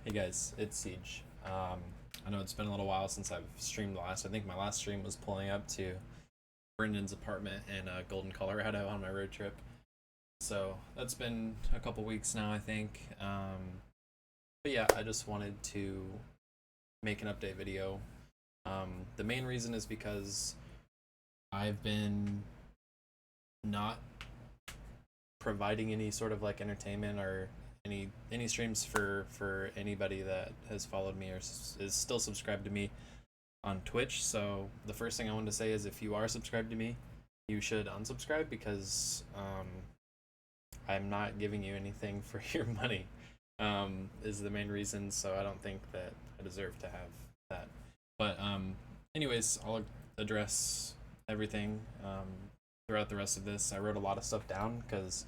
Hey guys, it's Siege. I know it's been a little while since I've streamed last. I think my last stream was pulling up to Brendan's apartment in Golden, Colorado on my road trip. So that's been a couple weeks now, I think. But yeah, I just wanted to make an update video. The main reason is because I've been not providing any sort of like entertainment or any streams for anybody that has followed me or is still subscribed to me on Twitch. So the first thing I wanted to say is if you are subscribed to me, you should unsubscribe because I'm not giving you anything for your money. Is the main reason. So I don't think that I deserve to have that. But anyways, I'll address everything throughout the rest of this. I wrote a lot of stuff down because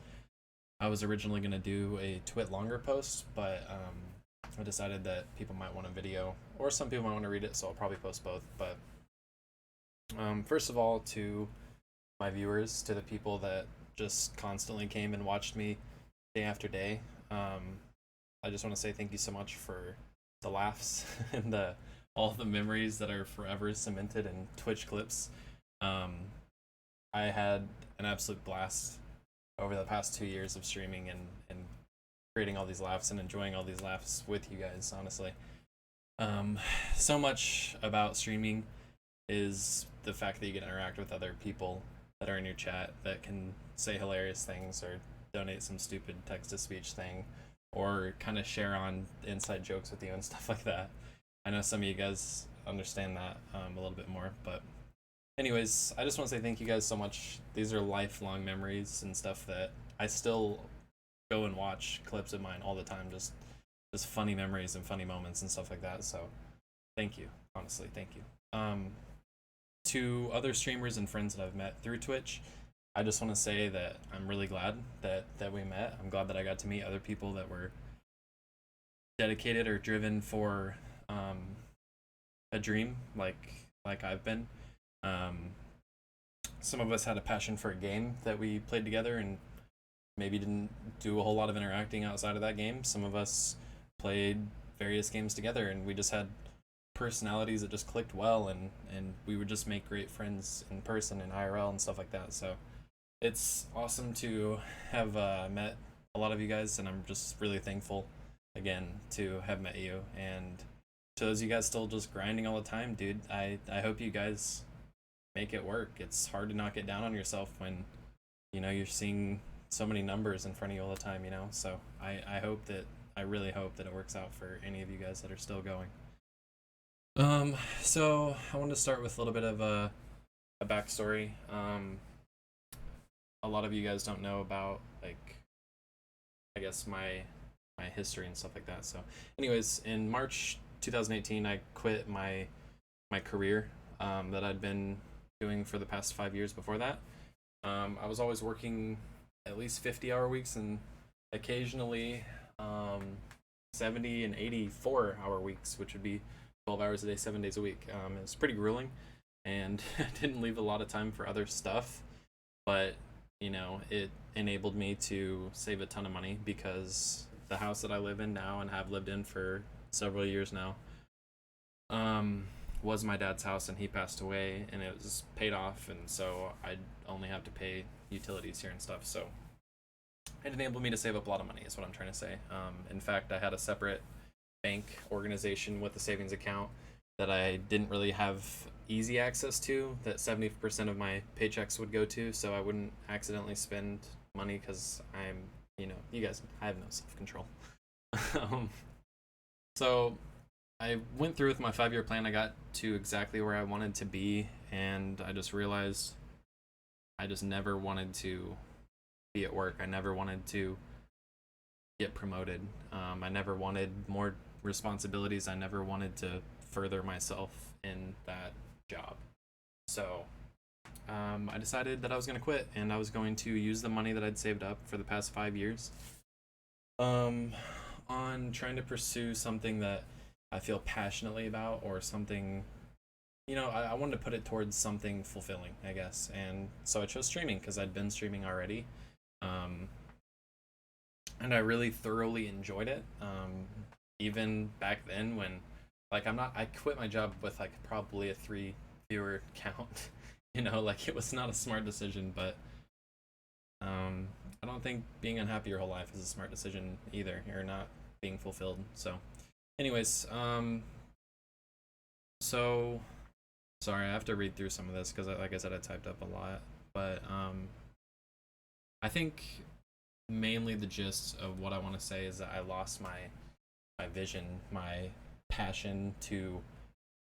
I was originally going to do a Twit longer post, but I decided that people might want a video, or some people might want to read it, so I'll probably post both. But first of all, to my viewers, to the people that just constantly came and watched me day after day, I just want to say thank you so much for the laughs and all the memories that are forever cemented in Twitch clips. I had an absolute blast over the past 2 years of streaming and creating all these laughs and enjoying all these laughs with you guys, honestly. So much about streaming is the fact that you get to interact with other people that are in your chat that can say hilarious things or donate some stupid text-to-speech thing or kind of share on inside jokes with you and stuff like that. I know some of you guys understand that a little bit more, but anyways, I just want to say thank you guys so much. These are lifelong memories and stuff that I still go and watch clips of mine all the time. Just funny memories and funny moments and stuff like that. So thank you. Honestly, thank you. To other streamers and friends that I've met through Twitch, I just want to say that I'm really glad that we met. I'm glad that I got to meet other people that were dedicated or driven for a dream like I've been. Some of us had a passion for a game that we played together and maybe didn't do a whole lot of interacting outside of that game. Some of us played various games together and we just had personalities that just clicked well, and we would just make great friends in person and IRL and stuff like that. So it's awesome to have met a lot of you guys, and I'm just really thankful again to have met you. And to those of you guys still just grinding all the time, dude, I hope you guys make it work. It's hard to not get down on yourself when you're seeing so many numbers in front of you all the time, so I really hope that it works out for any of you guys that are still going. So I want to start with a little bit of a backstory. A lot of you guys don't know about, like, I guess my history and stuff like that. So anyways, in March 2018, I quit my career that I'd been doing for the past 5 years before that. I was always working at least 50-hour weeks and occasionally 70 and 84-hour weeks, which would be 12 hours a day, 7 days a week. It was pretty grueling and didn't leave a lot of time for other stuff, but it enabled me to save a ton of money because the house that I live in now and have lived in for several years now was my dad's house, and he passed away and it was paid off, and so I'd only have to pay utilities here and stuff. So it enabled me to save up a lot of money is what I'm trying to say. In fact, I had a separate bank organization with a savings account that I didn't really have easy access to, that 70% of my paychecks would go to, so I wouldn't accidentally spend money because I'm, you guys, I have no self-control. So I went through with my 5-year plan. I got to exactly where I wanted to be, and I just realized I just never wanted to be at work. I never wanted to get promoted. I never wanted more responsibilities. I never wanted to further myself in that job. So I decided that I was going to quit, and I was going to use the money that I'd saved up for the past 5 years on trying to pursue something that I feel passionately about, or something, I wanted to put it towards something fulfilling, I guess. And so I chose streaming because I'd been streaming already. And I really thoroughly enjoyed it. even back then when like I quit my job with like probably a 3 viewer count. Like it was not a smart decision, but I don't think being unhappy your whole life is a smart decision either. You're not being fulfilled. So anyways, so sorry, I have to read through some of this because like I said, I typed up a lot, but I think mainly the gist of what I want to say is that I lost my vision, my passion to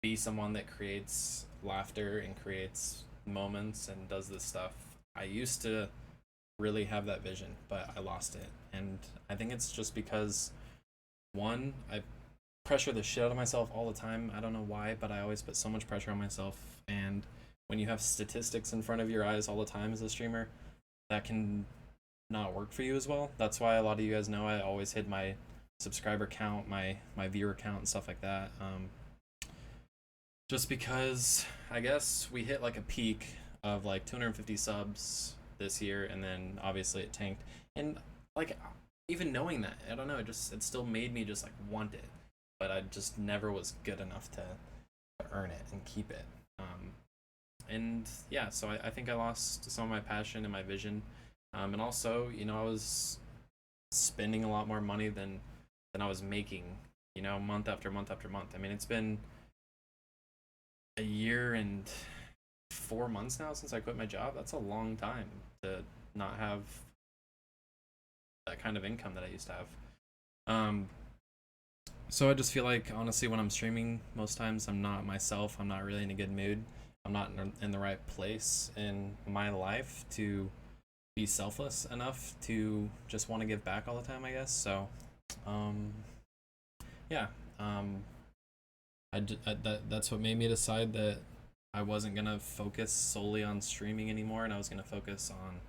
be someone that creates laughter and creates moments and does this stuff. I used to really have that vision, but I lost it. And I think it's just because one, I pressure the shit out of myself all the time. I don't know why, but I always put so much pressure on myself. And when you have statistics in front of your eyes all the time as a streamer, that can not work for you as well. That's why a lot of you guys know I always hit my subscriber count, my viewer count, and stuff like that. Just because I guess we hit like a peak of like 250 subs this year, and then obviously it tanked. And like even knowing that, I don't know, it still made me just like want it, but I just never was good enough to earn it and keep it. And yeah, so I think I lost some of my passion and my vision, and also I was spending a lot more money than I was making, month after month after month. I mean, it's been a year and 4 months now since I quit my job. That's a long time to not have that kind of income that I used to have. So I just feel like honestly, when I'm streaming, most times I'm not myself. I'm not really in a good mood. I'm not in the right place in my life to be selfless enough to just want to give back all the time, I guess. So, yeah, that's what made me decide that I wasn't gonna focus solely on streaming anymore, and I was gonna focus on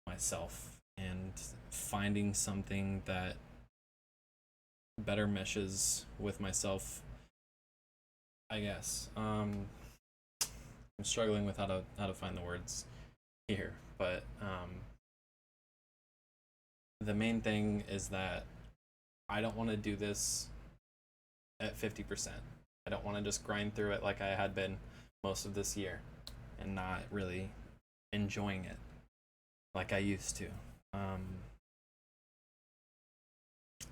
myself and finding something that better meshes with myself, I guess. I'm struggling with how to find the words here, but the main thing is that I don't want to do this at 50%. I don't want to just grind through it like I had been most of this year and not really enjoying it like I used to.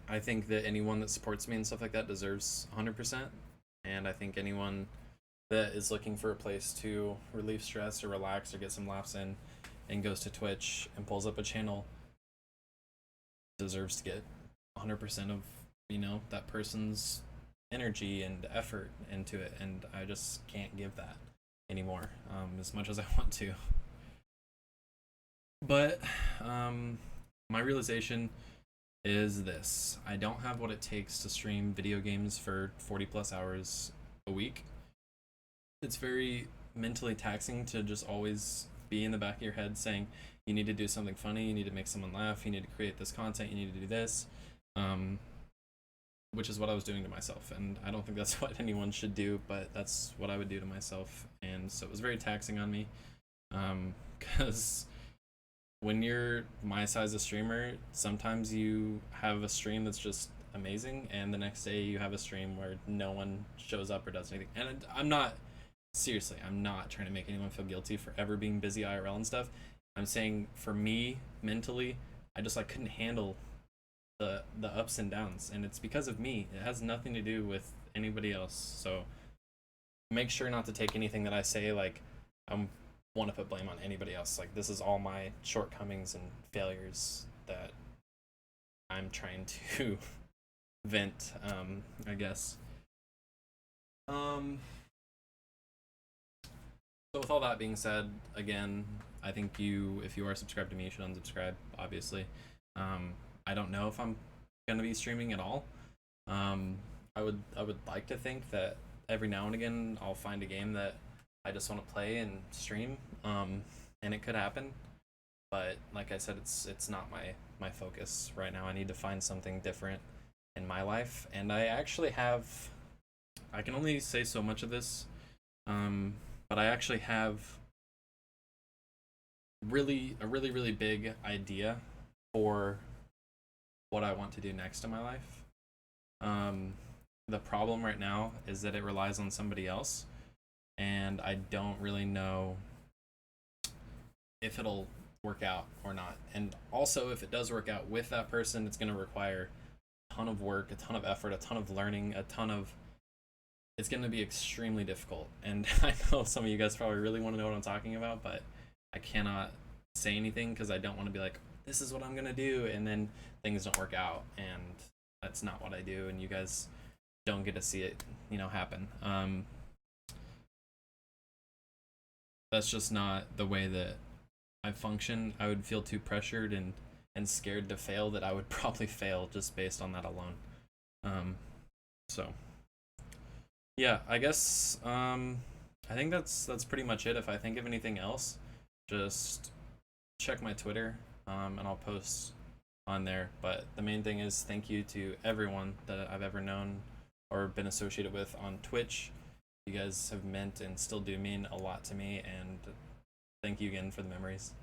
I think that anyone that supports me and stuff like that deserves 100%. And I think anyone that is looking for a place to relieve stress or relax or get some laughs in and goes to Twitch and pulls up a channel deserves to get 100% of, that person's energy and effort into it. And I just can't give that anymore, as much as I want to. But my realization is this: I don't have what it takes to stream video games for 40 plus hours a week. It's very mentally taxing to just always be in the back of your head saying you need to do something funny, you need to make someone laugh, you need to create this content, you need to do this, which is what I was doing to myself. And I don't think that's what anyone should do, but that's what I would do to myself. And so it was very taxing on me, because when you're my size of streamer, sometimes you have a stream that's just amazing, and the next day you have a stream where no one shows up or does anything. And I'm not trying to make anyone feel guilty for ever being busy IRL and stuff. I'm saying for me mentally, I just like couldn't handle the ups and downs, and it's because of me. It has nothing to do with anybody else. So make sure not to take anything that I say like I'm want to put blame on anybody else. Like, this is all my shortcomings and failures that I'm trying to vent, I guess. So with all that being said, again, I think if you are subscribed to me, you should unsubscribe, obviously. I don't know if I'm gonna be streaming at all. I would like to think that every now and again I'll find a game that I just want to play and stream, and it could happen. But like I said, it's not my focus right now. I need to find something different in my life, and I can only say so much of this, but I actually have a really big idea for what I want to do next in my life. The problem right now is that it relies on somebody else, and I don't really know if it'll work out or not. And also, if it does work out with that person, it's going to require a ton of work, a ton of effort, a ton of learning, a ton of. It's going to be extremely difficult. And I know some of you guys probably really want to know what I'm talking about, but I cannot say anything because I don't want to be like, this is what I'm going to do, and then things don't work out. And that's not what I do. And you guys don't get to see it, happen. That's just not the way that I function. I would feel too pressured and scared to fail that I would probably fail just based on that alone. So yeah, I guess I think that's pretty much it. If I think of anything else, just check my Twitter, and I'll post on there. But the main thing is thank you to everyone that I've ever known or been associated with on Twitch. You guys have meant and still do mean a lot to me, and thank you again for the memories.